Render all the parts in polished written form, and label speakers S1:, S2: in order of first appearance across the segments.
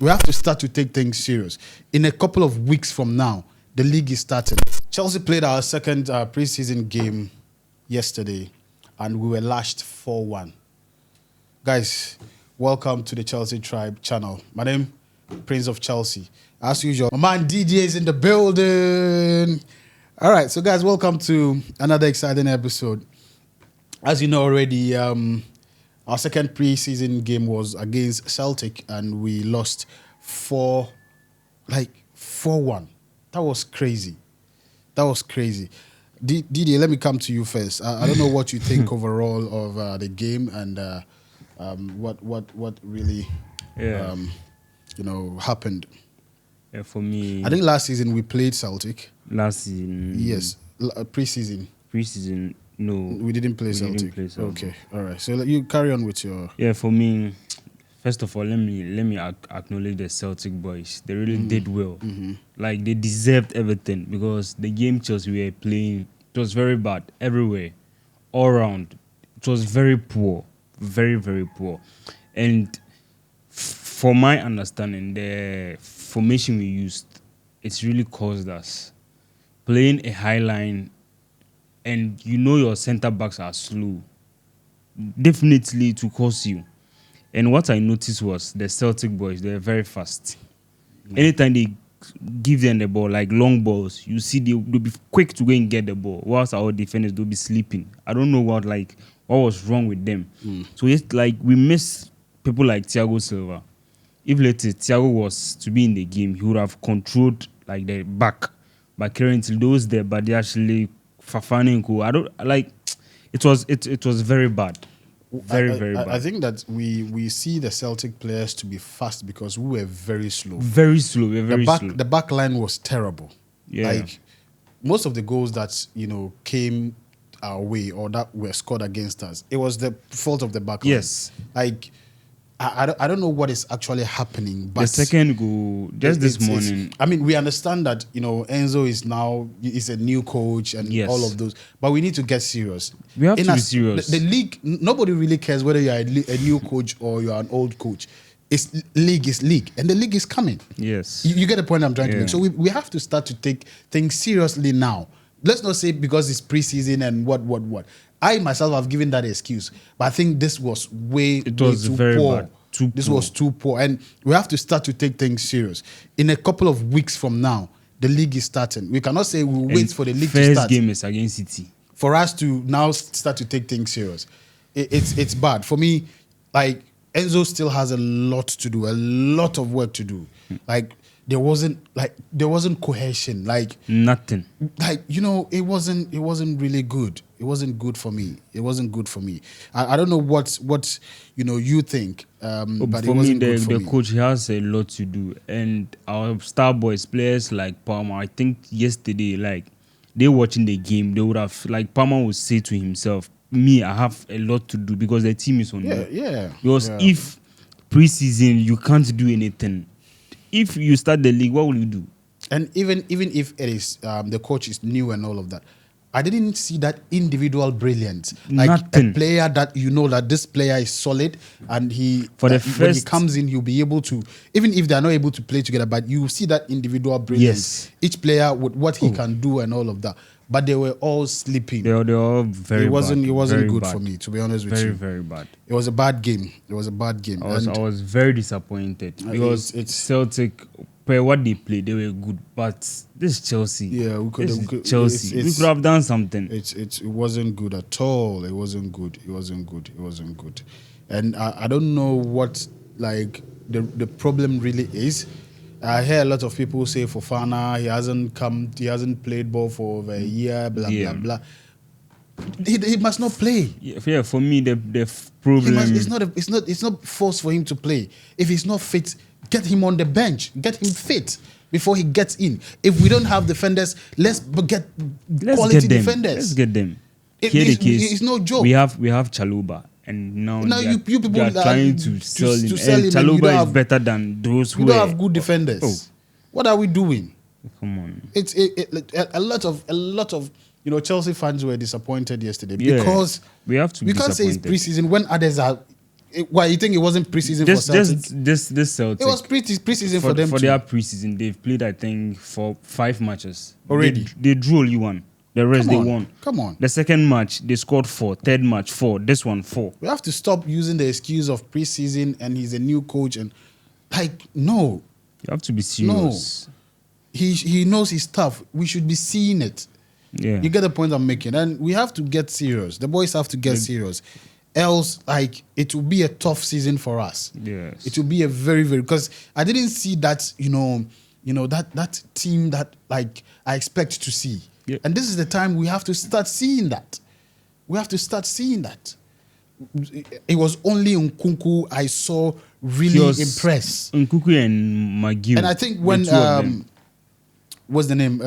S1: We have to start to take things serious. In a couple of weeks from now, the league is starting. Chelsea played our second preseason game yesterday, and we were lashed 4-1. Guys, welcome to the Chelsea Tribe channel. My name, Prince of Chelsea. As usual, my man DJ is in the building. All right, so guys, welcome to another exciting episode. As you know already, our second preseason game was against Celtic, and we lost 4-1. That was crazy. Didier, let me come to you first. I don't know what you think overall of the game and what really happened.
S2: Yeah, for me,
S1: I think last season we played Celtic.
S2: last season,
S1: Yes, preseason.
S2: no,
S1: We didn't play Celtic. Okay, all right. So you carry on with your.
S2: Yeah, for me, first of all, let me acknowledge the Celtic boys. They really did well. Like, they deserved everything because the game Chelsea were playing, it was very bad everywhere, all round. It was very poor, very, very poor. And for my understanding, the formation we used, it's really caused us. Playing a high line, and you know your centre backs are slow, definitely to cause you. And what I noticed was the Celtic boys, they're very fast. Anytime they give them the ball, like long balls, you see they'll be quick to go and get the ball, whilst our defenders, they'll be sleeping. I don't know what was wrong with them. So it's like we miss people like Thiago Silva. If later Thiago was to be in the game, he would have controlled like the back. But currently, those the badiashile, Fafana and Co. I don't like. It was very bad, very bad.
S1: I think that we see the Celtic players to be fast because we were very slow.
S2: Very slow. We're very slow.
S1: The back line was terrible.
S2: Yeah.
S1: Like most of the goals that came our way or that were scored against us, it was the fault of the back line.
S2: Yes.
S1: Like I don't know what is actually happening. But
S2: The second goal, just this morning.
S1: I mean, we understand that Enzo is a new coach and
S2: Yes.
S1: all of those, but we need to get serious.
S2: We have to be serious.
S1: The league, nobody really cares whether you are a new coach or you are an old coach. League is league, and the league is coming.
S2: Yes.
S1: You get the point I'm trying to
S2: Yeah.
S1: make. So we have to start to take things seriously now. Let's not say because it's preseason and what. I myself have given that excuse, but I think this was way too
S2: very
S1: poor.
S2: bad.
S1: This was too poor, and we have to start to take things serious. In a couple of weeks from now, the league is starting. We cannot say we'll wait for the league to start.
S2: First game is against City.
S1: For us to now start to take things serious, it's bad for me. Like Enzo still has a lot to do, a lot of work to do. Like there wasn't cohesion. Like
S2: Nothing.
S1: Like it wasn't really good. It wasn't good for me. I don't know what you think, but
S2: for
S1: it
S2: me,
S1: wasn't good for
S2: the
S1: me.
S2: coach has a lot to do, and our star boys players like Palmer. I think yesterday, like they watching the game, they would have Palmer would say to himself, "Me, I have a lot to do because the team is on me."
S1: Yeah.
S2: Because if preseason you can't do anything, if you start the league, what will you do?
S1: And even if it is the coach is new and all of that, I didn't see that individual brilliance. Like
S2: Nothing.
S1: a player that that this player is solid, and when he comes in, he'll be able to, even if they're not able to play together, but you see that individual brilliance.
S2: Yes.
S1: Each player with what he can do and all of that. But they were all sleeping.
S2: They were all very.
S1: It wasn't
S2: very
S1: good
S2: bad.
S1: for me, to be honest with you.
S2: Very bad.
S1: It was a bad game. I
S2: was very disappointed because
S1: it's
S2: Celtic, per what they played, they were good. But this Chelsea,
S1: we could
S2: Chelsea. We could have done something.
S1: It wasn't good at all. It wasn't good. And I don't know what the problem really is. I hear a lot of people say Fofana, he hasn't played ball for over a year, blah blah. He must not play.
S2: Yeah, for me the problem.
S1: It's not forced for him to play. If he's not fit, get him on the bench. Get him fit before he gets in. If we don't have defenders, let's get quality defenders.
S2: Let's get them.
S1: It's no joke.
S2: We have Chaluba, and now
S1: you people
S2: are trying to sell him.
S1: And
S2: Chaluba is better than those who
S1: don't have good defenders.
S2: Oh.
S1: What are we doing?
S2: Come on.
S1: It's a lot of Chelsea fans were disappointed yesterday because
S2: we have to.
S1: We can't say it's preseason when others are Why you think it wasn't preseason for Celtic?
S2: This Celtic.
S1: It was preseason for them
S2: for
S1: too.
S2: their preseason. They've played, I think, for 5 matches
S1: Already.
S2: They drew only one. The rest
S1: Come on,
S2: they won.
S1: come on.
S2: The second match they scored 4. Third match 4. This one 4.
S1: We have to stop using the excuse of preseason and he's a new coach and no.
S2: You have to be serious.
S1: No. He knows his stuff. We should be seeing it.
S2: Yeah.
S1: You get the point I'm making. And we have to get serious. The boys have to get serious. Else, it will be a tough season for us.
S2: Yes.
S1: It will be a very, very, because I didn't see that, that team that I expect to see.
S2: Yeah.
S1: And this is the time we have to start seeing that. We have to start seeing that. It was only Nkunku I saw really impressed.
S2: Nkunku and McGill.
S1: And I think when what's the name?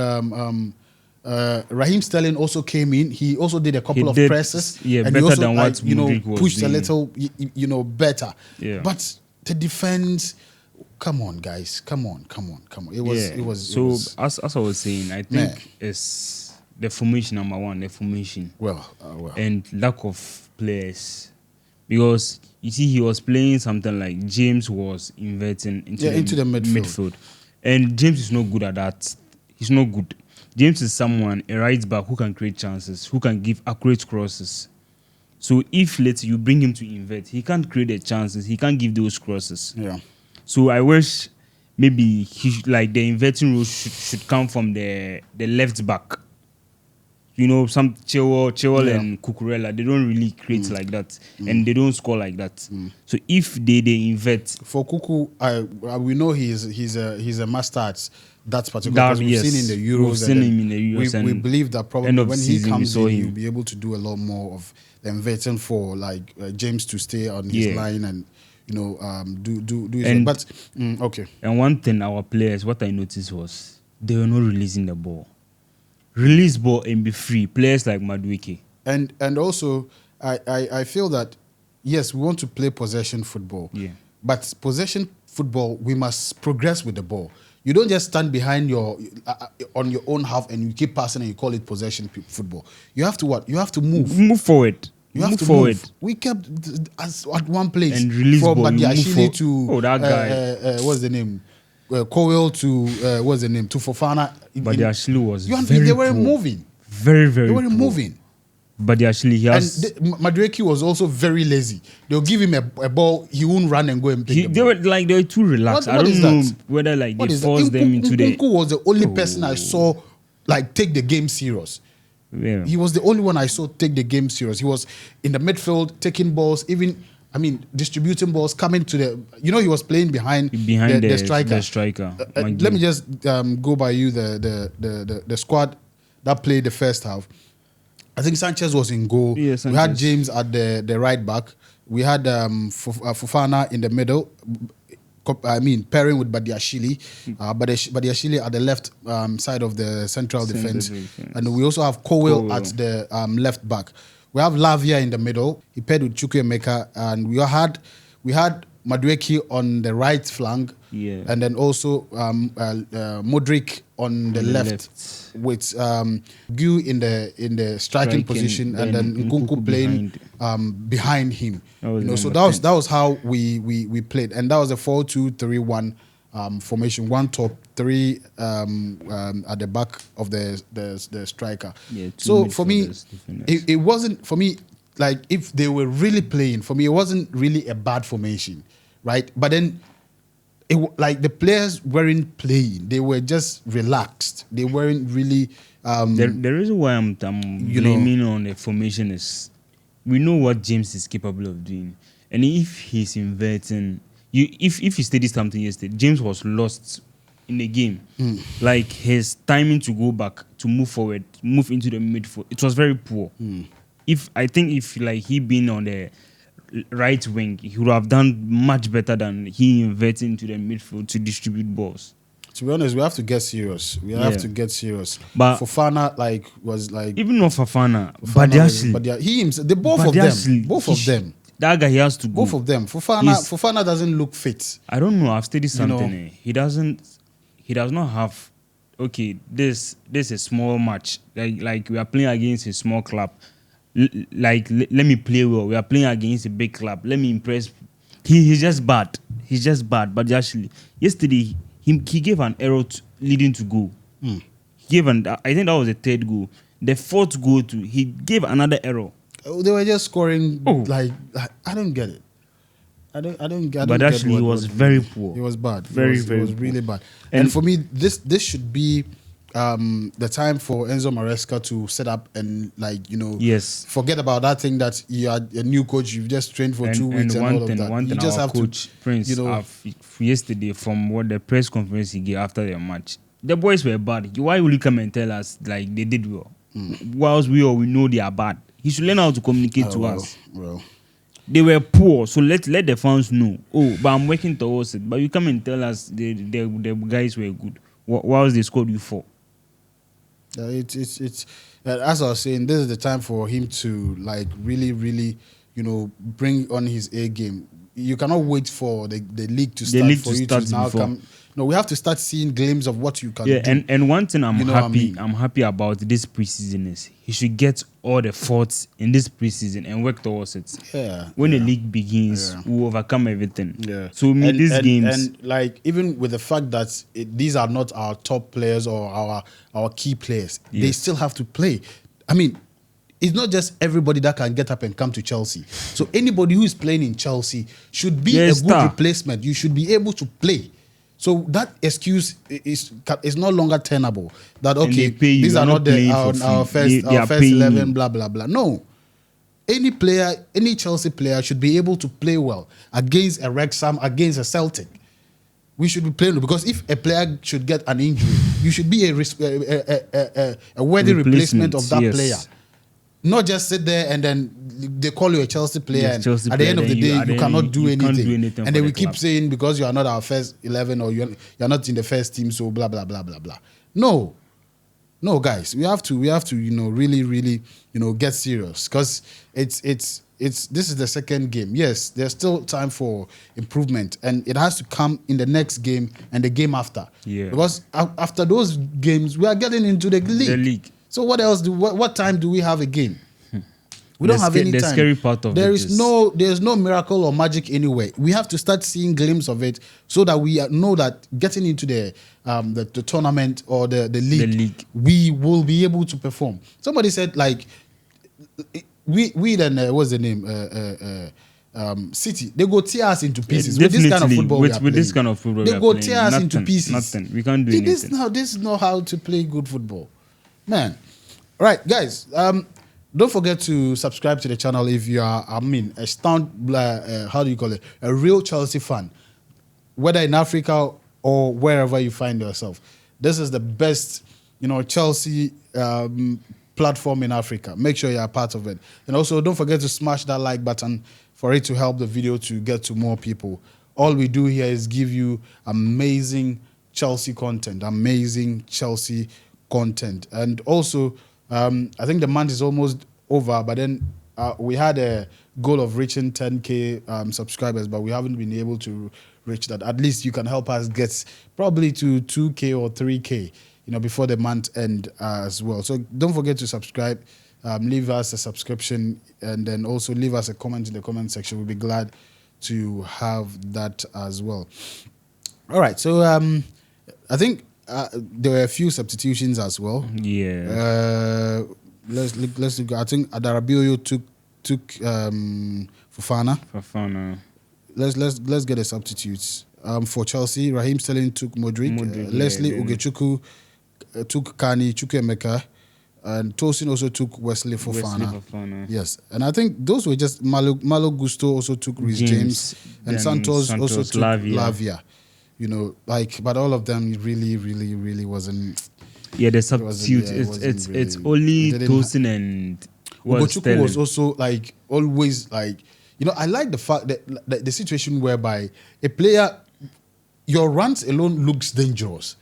S1: Raheem Sterling also came in. He also did a couple of presses.
S2: Yeah,
S1: and
S2: better
S1: he also,
S2: than what Mudryk was
S1: pushed
S2: doing.
S1: a little, better.
S2: Yeah.
S1: But the defense, come on, guys, come on. It was.
S2: As I was saying, I think it's the formation number one. The formation.
S1: Well.
S2: And lack of players, because you see he was playing something like James was inverting into the midfield, and James is not good at that. He's not good. James is someone, a right back who can create chances, who can give accurate crosses. So if let's say you bring him to invert, he can't create the chances. He can't give those crosses.
S1: Yeah.
S2: So I wish maybe the inverting role should come from the left back. Some Chilwell and Cucurella, they don't really create like that, and they don't score like that. So if they invert
S1: for Cucu, we know he's a master at that particular. Because we've seen in the Euros.
S2: We've seen him in the Euros.
S1: We believe that probably when he comes in, he'll be able to do a lot more of the inverting for James to stay on his line and do his
S2: and,
S1: but okay.
S2: And one thing, our players, what I noticed was they were not releasing the ball. Release ball and be free. Players like Madueke.
S1: And also, I feel that, yes, we want to play possession football.
S2: Yeah.
S1: But possession football, we must progress with the ball. You don't just stand behind on your own half and you keep passing and you call it possession football. You have to what? You have to move.
S2: Move forward.
S1: You have to forward. Move. We kept at one place
S2: and release
S1: from
S2: ball.
S1: badiashile to
S2: that guy.
S1: What's the name? Cowell to what's the name? To Fofana.
S2: Badiashile was very
S1: they weren't
S2: poor.
S1: Moving.
S2: Very, very
S1: They weren't
S2: poor.
S1: moving.
S2: Badiashile, he has...
S1: And Madueke was also very lazy. They'll give him a ball, he won't run and go and pick the ball.
S2: They were too relaxed. I don't know whether they forced them into the...
S1: Nkunku was the only person I saw take the game serious.
S2: Yeah.
S1: He was the only one I saw take the game serious. He was in the midfield, taking balls, distributing balls, coming to the... he was playing behind the striker.
S2: The striker.
S1: Let me just go by you the squad that played the first half. I think Sanchez was in goal.
S2: Yeah,
S1: we had James at the right back. We had Fofana in the middle. Pairing with Badiashile. Badiashile at the left side of the central defense. And we also have Cowell at the left back. We have Lavia in the middle. He paired with Chukwuemeka. And we had Madueke on the right flank.
S2: Yeah.
S1: And then also Mudryk on the left. With Gu in the striking position, and then Nkunku playing behind him. So that was how we played, and that was a 4-2-3-1 formation. One top, three at the back of the striker.
S2: Yeah,
S1: so for me, it wasn't for me if they were really playing. For me, it wasn't really a bad formation, right? But then. The players weren't playing; they were just relaxed. They weren't really.
S2: The reason why I'm blaming on the formation is we know what James is capable of doing, and if he's inverting, if he studied something yesterday, James was lost in the game. His timing to go back, to move forward, move into the midfield, it was very poor. If he been on the right wing, he would have done much better than he inverted into the midfield to distribute balls.
S1: To be honest, we have to get serious. But Fofana was
S2: even not Fofana, Badiashile.
S1: Both of them.
S2: That guy, he has to go.
S1: Both of them. Fofana doesn't look fit.
S2: I don't know. I've studied something. He does not have. Okay, this is a small match. Like we are playing against a small club. let me play well. We are playing against a big club. Let me impress. He's just bad. He's just bad. But actually, yesterday he gave an error leading to goal. He gave I think that was the third goal. The fourth goal too. He gave another error.
S1: They were just scoring like I don't get it. I don't get.
S2: But actually, he was very poor.
S1: It was bad.
S2: Very,
S1: it was
S2: poor.
S1: really bad. And for me, this should be the time for Enzo Maresca to set up and
S2: yes,
S1: forget about that thing that you are a new coach. You've just trained for 2 weeks and all of that.
S2: One
S1: You
S2: thing
S1: just
S2: our
S1: have
S2: coach
S1: to,
S2: Prince yesterday from what the press conference he gave after the match, the boys were bad. Why will you come and tell us like they did well? Whilst we know they are bad. He should learn how to communicate to us.
S1: Well.
S2: They were poor, so let the fans know. Oh, but I'm working towards it. But you come and tell us the guys were good. Whilst they scored you 4.
S1: It's as I was saying, this is the time for him to really bring on his A game. You cannot wait for the league to start for you to now come. No, we have to start seeing glimpses of what you can do.
S2: And one thing I'm happy
S1: I mean?
S2: I'm happy about this preseason is he should get all the faults in this preseason and work towards it.
S1: Yeah.
S2: When the league begins, we'll overcome everything.
S1: Yeah.
S2: So these games
S1: and like even with the fact that these are not our top players or our key players, they still have to play. I mean, it's not just everybody that can get up and come to Chelsea. So anybody who is playing in Chelsea should be a good replacement. You should be able to play. So that excuse is no longer tenable. That okay, these are not our first 11, blah blah blah. No, any player, any Chelsea player should be able to play well against a Wrexham, against a Celtic. We should be playing because if a player should get an injury, you should be a worthy replacement of that player. Not just sit there and then they call you a Chelsea player, and at the end of the day, you cannot do anything. And then we keep saying because you are not our first 11 or you're not in the first team, so blah blah blah blah blah. No, guys, we have to really get serious because it's this is the second game. Yes, there's still time for improvement, and it has to come in the next game and the game after.
S2: Yeah,
S1: because after those games, we are getting into the league.
S2: The league.
S1: So what else what time do we have again? We don't have any time.
S2: The scary part of
S1: there's no miracle or magic anywhere. We have to start seeing glimpses of it so that we know that getting into the tournament or the league, we will be able to perform. Somebody said like we then what's the name? City, they go tear us into pieces with this kind of football.
S2: With this kind of football,
S1: they go tear us into pieces.
S2: Nothing. We can't do anything.
S1: This is not how to play good football. Man, right, guys. Don't forget to subscribe to the channel if you are, a how do you call it? A real Chelsea fan, whether in Africa or wherever you find yourself. This is the best, Chelsea platform in Africa. Make sure you are part of it, and also don't forget to smash that like button for it to help the video to get to more people. All we do here is give you amazing Chelsea content, and also I think the month is almost over, but then we had a goal of reaching 10k subscribers, but we haven't been able to reach that. At least you can help us get probably to 2k or 3k before the month end as well. So don't forget to subscribe, leave us a subscription, and then also leave us a comment in the comment section. We'll be glad to have that as well. All right, so I think there were a few substitutions as well.
S2: Yeah.
S1: Let's look. I think Adarabioyo took
S2: Fofana.
S1: Let's get the substitutes. For Chelsea, Raheem Sterling took Modric. Leslie Ugechukwu took Kani Chukwuemeka, and Tosin also took Wesley Fofana. Yes, and I think those were just Malo Gusto also took Reece James, and Santos also took Lavia. But all of them really wasn't.
S2: Yeah, the substitute. It's only Tosin and
S1: Ugechukwu was also always I like the fact that the situation whereby a player, your runs alone looks dangerous.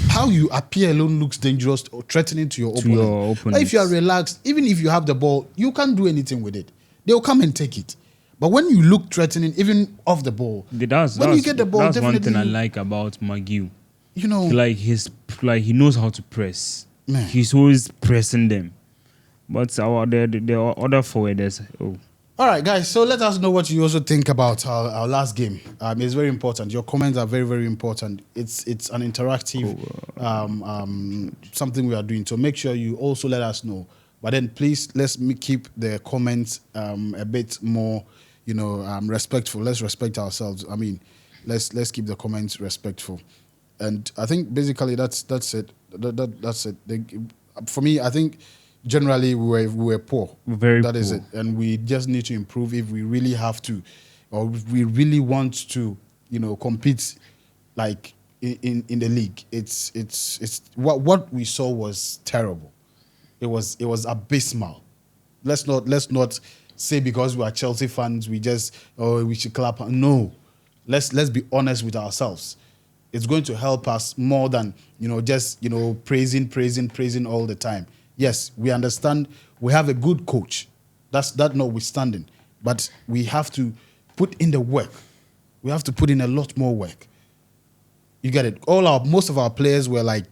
S1: How you appear alone looks dangerous or threatening to your opponent. But if you are relaxed, even if you have the ball, you can't do anything with it. They'll come and take it. But when you look threatening, even off the ball,
S2: you get the ball, that's one thing I like about McGill.
S1: He
S2: knows how to press.
S1: Man.
S2: He's always pressing them. But the other forwarders,
S1: All right, guys. So let us know what you also think about our last game. It's very important. Your comments are very, very important. It's an interactive something we are doing. So make sure you also let us know. But then please keep the comments a bit more, respectful. Let's respect ourselves. I mean, let's keep the comments respectful. And I think basically that's it. That's it. For me, I think generally we were poor.
S2: Very
S1: That is
S2: poor.
S1: it. And we just need to improve if we really have to, or if we really want to, compete like in the league. It's what we saw was terrible. It was abysmal. Let's not say because we are Chelsea fans we just we should clap. No, let's be honest with ourselves. It's going to help us more than just praising all the time. Yes, we understand we have a good coach. That notwithstanding, but we have to put in the work. We have to put in a lot more work. You get it? Most of our players were like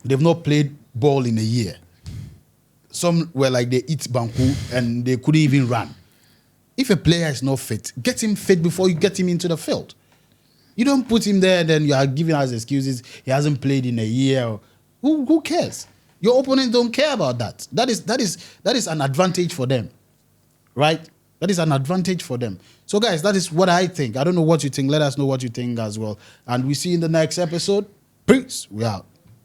S1: they've not played ball in a year. Some were like they eat banku and they couldn't even run. If a player is not fit, get him fit before you get him into the field. You don't put him there, then you are giving us excuses. He hasn't played in a year. Who cares? Your opponents don't care about that. That is an advantage for them, right? That is an advantage for them. So, guys, that is what I think. I don't know what you think. Let us know what you think as well. And we see you in the next episode. Peace. We out.